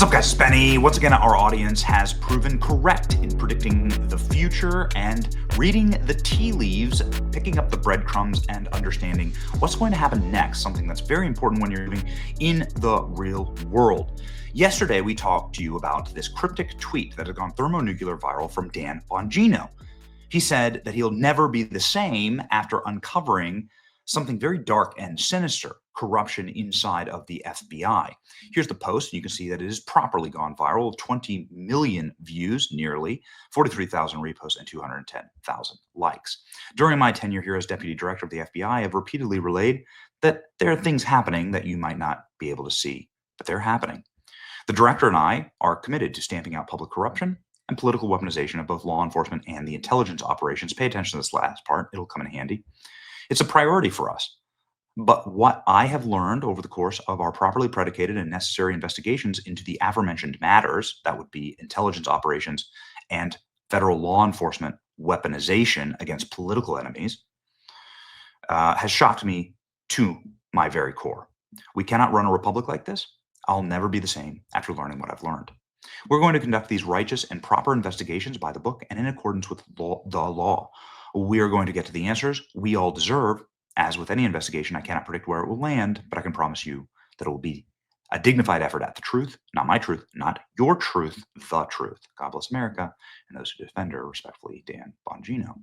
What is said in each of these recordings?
What's up, guys? It's Benny. Once again, our audience has proven correct in predicting the future and reading the tea leaves, picking up the breadcrumbs, and understanding what's going to happen next, something that's very important when you're living in the real world. Yesterday, we talked to you about this cryptic tweet that had gone thermonuclear viral from Dan Bongino. He said that he'll never be the same after uncovering something very dark and sinister, corruption inside of the FBI. Here's the post. You can see that it has properly gone viral, 20 million views nearly, 43,000 reposts, and 210,000 likes. During my tenure here as deputy director of the FBI, I have repeatedly relayed that there are things happening that you might not be able to see, but they're happening. The director and I are committed to stamping out public corruption and political weaponization of both law enforcement and the intelligence operations. Pay attention to this last part. It'll come in handy. It's a priority for us. But what I have learned over the course of our properly predicated and necessary investigations into the aforementioned matters, that would be intelligence operations and federal law enforcement weaponization against political enemies, has shocked me to my very core. We cannot run a republic like this. I'll never be the same after learning what I've learned. We're going to conduct these righteous and proper investigations by the book and in accordance with the law. We are going to get to the answers we all deserve. As with any investigation, I cannot predict where it will land, but I can promise you that it will be a dignified effort at the truth, not my truth, not your truth, the truth. God bless America and those who defend her. Respectfully, Dan Bongino.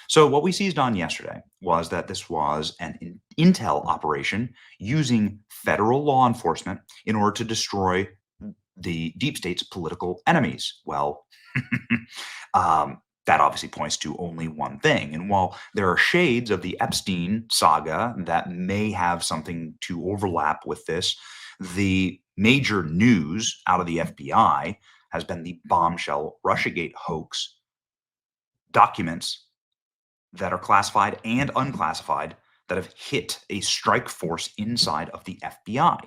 So what we seized on yesterday was that this was an intel operation using federal law enforcement in order to destroy the deep state's political enemies. Well, that obviously points to only one thing. And while there are shades of the Epstein saga that may have something to overlap with this, the major news out of the FBI has been the bombshell Russiagate hoax documents that are classified and unclassified that have hit a strike force inside of the FBI.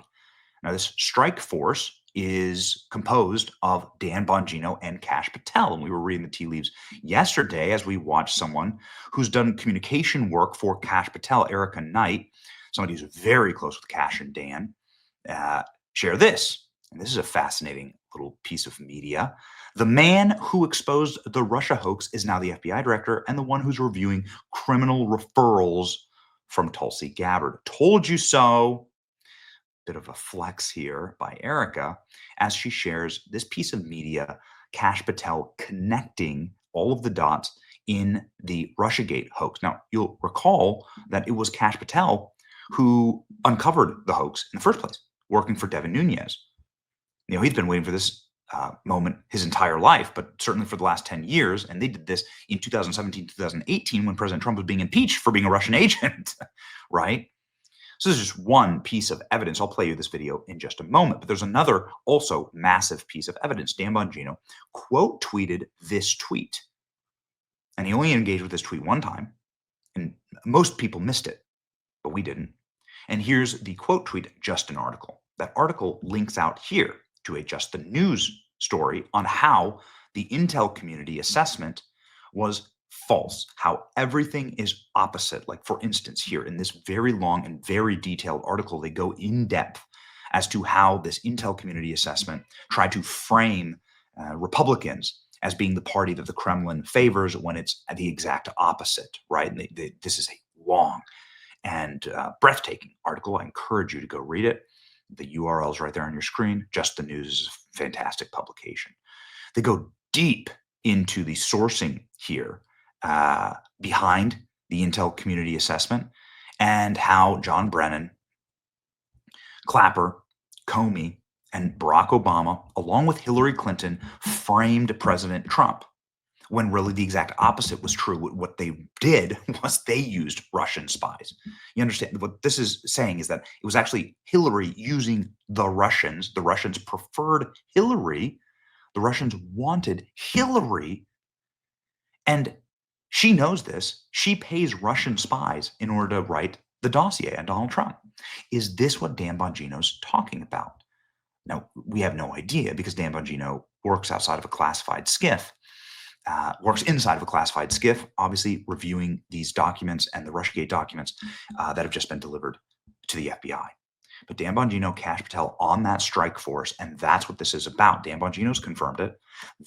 Now, this strike force is composed of Dan Bongino and Kash Patel. And we were reading the tea leaves yesterday as we watched someone who's done communication work for Kash Patel, Erica Knight, somebody who's very close with Kash and Dan, share this. And this is a fascinating little piece of media. The man who exposed the Russia hoax is now the FBI director and the one who's reviewing criminal referrals from Tulsi Gabbard. Told you so. Bit of a flex here by Erica as she shares this piece of media, Kash Patel connecting all of the dots in the Russiagate hoax. Now, you'll recall that it was Kash Patel who uncovered the hoax in the first place, working for Devin Nunes. You know, he's been waiting for this moment his entire life, but certainly for the last 10 years. And they did this in 2017, 2018, when President Trump was being impeached for being a Russian agent, right? So this is just one piece of evidence. I'll play you this video in just a moment, but there's another also massive piece of evidence. Dan Bongino quote tweeted this tweet, and he only engaged with this tweet one time, and most people missed it, but we didn't. And here's the quote tweet, just an article. That article links out here to a Just the News story on how the intel community assessment was false, how everything is opposite. Like, for instance, here in this very long and very detailed article, they go in depth as to how this intel community assessment tried to frame Republicans as being the party that the Kremlin favors when it's the exact opposite, right? And this is a long and breathtaking article. I encourage you to go read it. The URL is right there on your screen. Just the News is a fantastic publication. They go deep into the sourcing here behind the intel community assessment and how John Brennan, Clapper, Comey, and Barack Obama, along with Hillary Clinton, framed President Trump, when really the exact opposite was true. What they did was they used Russian spies. You understand what this is saying is that it was actually Hillary using the Russians. The Russians preferred Hillary. The Russians wanted Hillary. And she knows this. She pays Russian spies in order to write the dossier on Donald Trump. Is this what Dan Bongino's talking about? Now, we have no idea because Dan Bongino works outside of a classified SCIF, works inside of a classified SCIF, obviously reviewing these documents and the Russiagate documents that have just been delivered to the FBI. But Dan Bongino, Kash Patel on that strike force, and that's what this is about. Dan Bongino's confirmed it.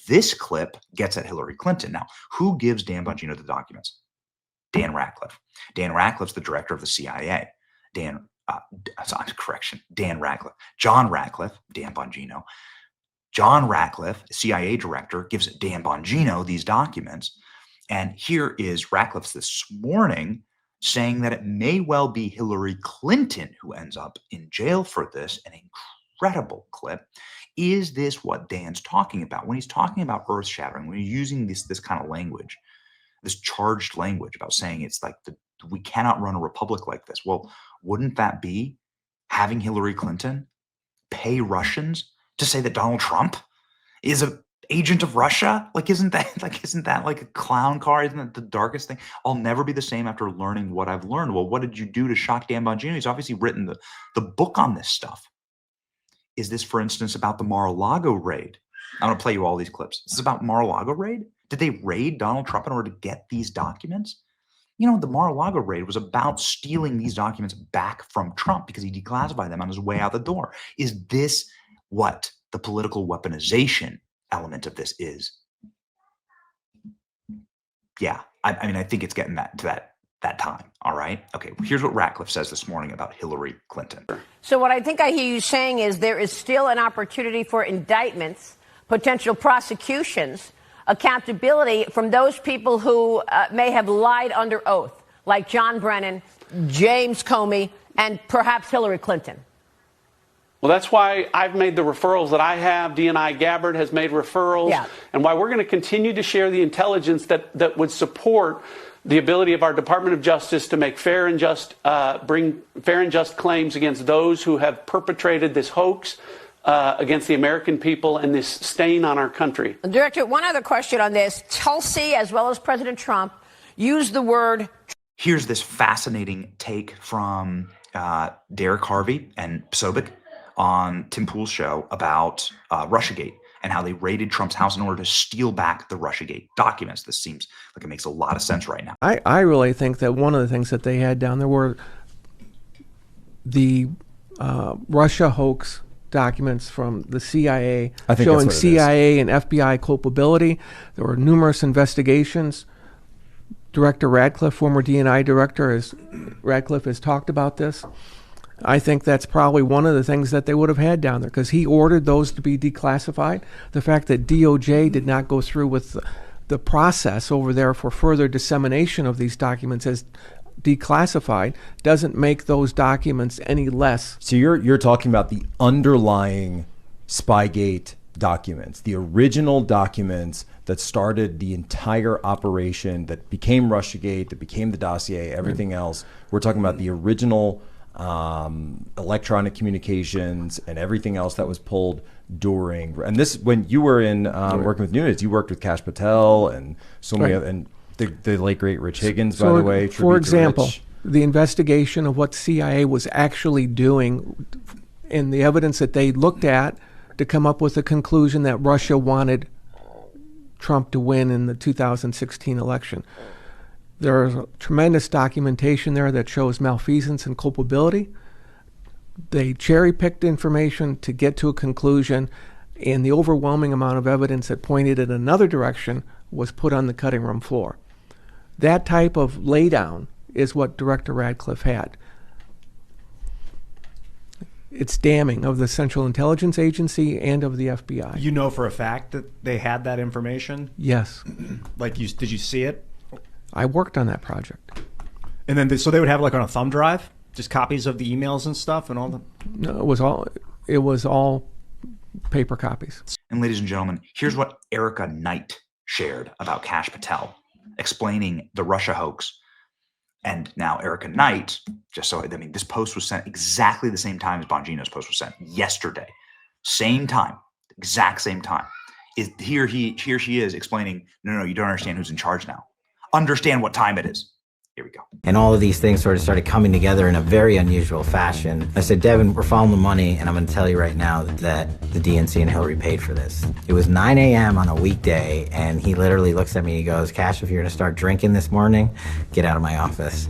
This clip gets at Hillary Clinton. Now, who gives Dan Bongino the documents? Dan Ratcliffe. Dan Ratcliffe's the director of the CIA. Dan Ratcliffe. John Ratcliffe, Dan Bongino. John Ratcliffe, CIA director, gives Dan Bongino these documents. And here is Ratcliffe's this morning saying that it may well be Hillary Clinton who ends up in jail for this. An incredible clip. Is this what Dan's talking about? When he's talking about earth-shattering, when he's using this kind of language, this charged language about saying it's like we cannot run a republic like this. Well, wouldn't that be having Hillary Clinton pay Russians to say that Donald Trump is an agent of Russia? Isn't that like a clown car? Isn't that the darkest thing? I'll never be the same after learning what I've learned. Well, what did you do to shock Dan Bongino? He's obviously written the book on this stuff. Is this, for instance, about the Mar-a-Lago raid? I'm going to play you all these clips. This is about Mar-a-Lago raid? Did they raid Donald Trump in order to get these documents? The Mar-a-Lago raid was about stealing these documents back from Trump because he declassified them on his way out the door. Is this what the political weaponization element of this is? Yeah, I think it's getting to that time. All right. Okay. Here's what Ratcliffe says this morning about Hillary Clinton. So what I think I hear you saying is there is still an opportunity for indictments, potential prosecutions, accountability from those people who may have lied under oath, like John Brennan, James Comey, and perhaps Hillary Clinton. Well, that's why I've made the referrals that I have. DNI Gabbard has made referrals, and why we're going to continue to share the intelligence that would support the ability of our Department of Justice to make bring fair and just claims against those who have perpetrated this hoax against the American people and this stain on our country. Director, one other question on this. Tulsi, as well as President Trump, used the word. Here's this fascinating take from Derek Harvey and Sobek on Tim Pool's show about Russiagate and how they raided Trump's house in order to steal back the Russiagate documents. This seems like it makes a lot of sense right now. I really think that one of the things that they had down there were the Russia hoax documents from the CIA showing CIA and FBI culpability. There were numerous investigations. Director Ratcliffe, former DNI director, Ratcliffe has talked about this. I think that's probably one of the things that they would have had down there because he ordered those to be declassified. The fact that DOJ did not go through with the process over there for further dissemination of these documents as declassified doesn't make those documents any less. So you're talking about the underlying Spygate documents, the original documents that started the entire operation that became Russiagate, that became the dossier, everything else. We're talking about the original electronic communications and everything else that was pulled during. And this, when you were in working with Nunes, you worked with Kash Patel and so many other, and the late great Rich Higgins, by the way. For example, the investigation of what CIA was actually doing and the evidence that they looked at to come up with the conclusion that Russia wanted Trump to win in the 2016 election. There's tremendous documentation there that shows malfeasance and culpability. They cherry-picked information to get to a conclusion, and the overwhelming amount of evidence that pointed in another direction was put on the cutting room floor. That type of laydown is what Director Ratcliffe had. It's damning of the Central Intelligence Agency and of the FBI. You know for a fact that they had that information? Yes. Did you see it? I worked on that project. And then so they would have like on a thumb drive, just copies of the emails and stuff and all the. No, it was all paper copies. And ladies and gentlemen, here's what Erica Knight shared about Kash Patel, explaining the Russia hoax. And now Erica Knight, this post was sent exactly the same time as Bongino's post was sent yesterday. Same time, exact same time. Here she is explaining, no, you don't understand who's in charge now. Understand what time it is. Here we go. And all of these things sort of started coming together in a very unusual fashion. I said, Devin, we're following the money, and I'm going to tell you right now that the DNC and Hillary paid for this. It was 9 a.m. on a weekday, and he literally looks at me and he goes, Cash, if you're going to start drinking this morning, get out of my office.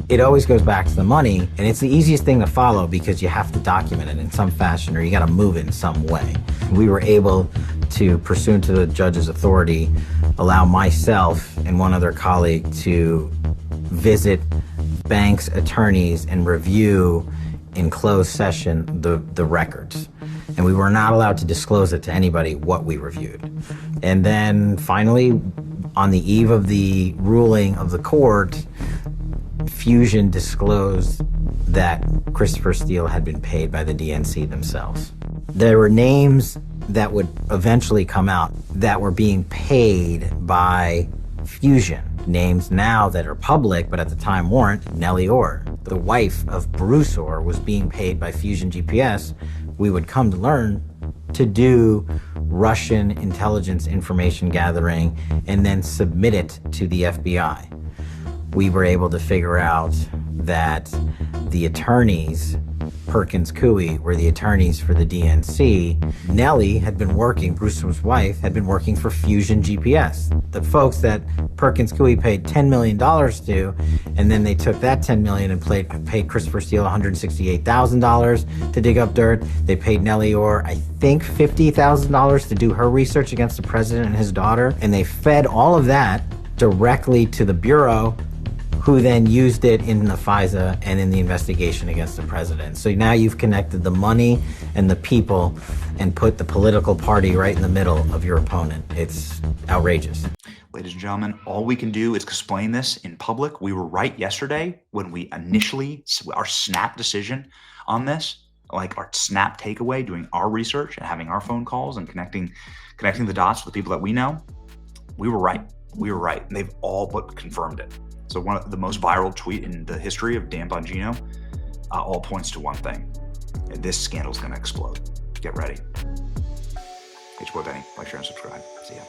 It always goes back to the money, and it's the easiest thing to follow because you have to document it in some fashion or you got to move it in some way. We were able to, pursuant to the judge's authority, allow myself and one other colleague to visit banks' attorneys and review in closed session the records. And we were not allowed to disclose it to anybody what we reviewed. And then finally, on the eve of the ruling of the court, Fusion disclosed that Christopher Steele had been paid by the DNC themselves. There were names that would eventually come out that were being paid by Fusion. Names now that are public, but at the time weren't. Nellie Orr, the wife of Bruce Orr, was being paid by Fusion GPS. We would come to learn to do Russian intelligence information gathering and then submit it to the FBI. We were able to figure out that the attorneys, Perkins Coie, were the attorneys for the DNC. Nellie had been working, Bruce's wife, had been working for Fusion GPS. The folks that Perkins Coie paid $10 million to, and then they took that $10 million and paid Christopher Steele $168,000 to dig up dirt. They paid Nellie Orr, I think, $50,000 to do her research against the president and his daughter. And they fed all of that directly to the Bureau, who then used it in the FISA and in the investigation against the president. So now you've connected the money and the people and put the political party right in the middle of your opponent. It's outrageous. Ladies and gentlemen, all we can do is explain this in public. We were right yesterday when we initially, our snap decision on this, like our snap takeaway, doing our research and having our phone calls and connecting the dots with the people that we know. We were right. We were right. And they've all but confirmed it. So one of the most viral tweet in the history of Dan Bongino all points to one thing. This scandal is going to explode. Get ready. H. Boy Benny, like, share, and subscribe. See ya.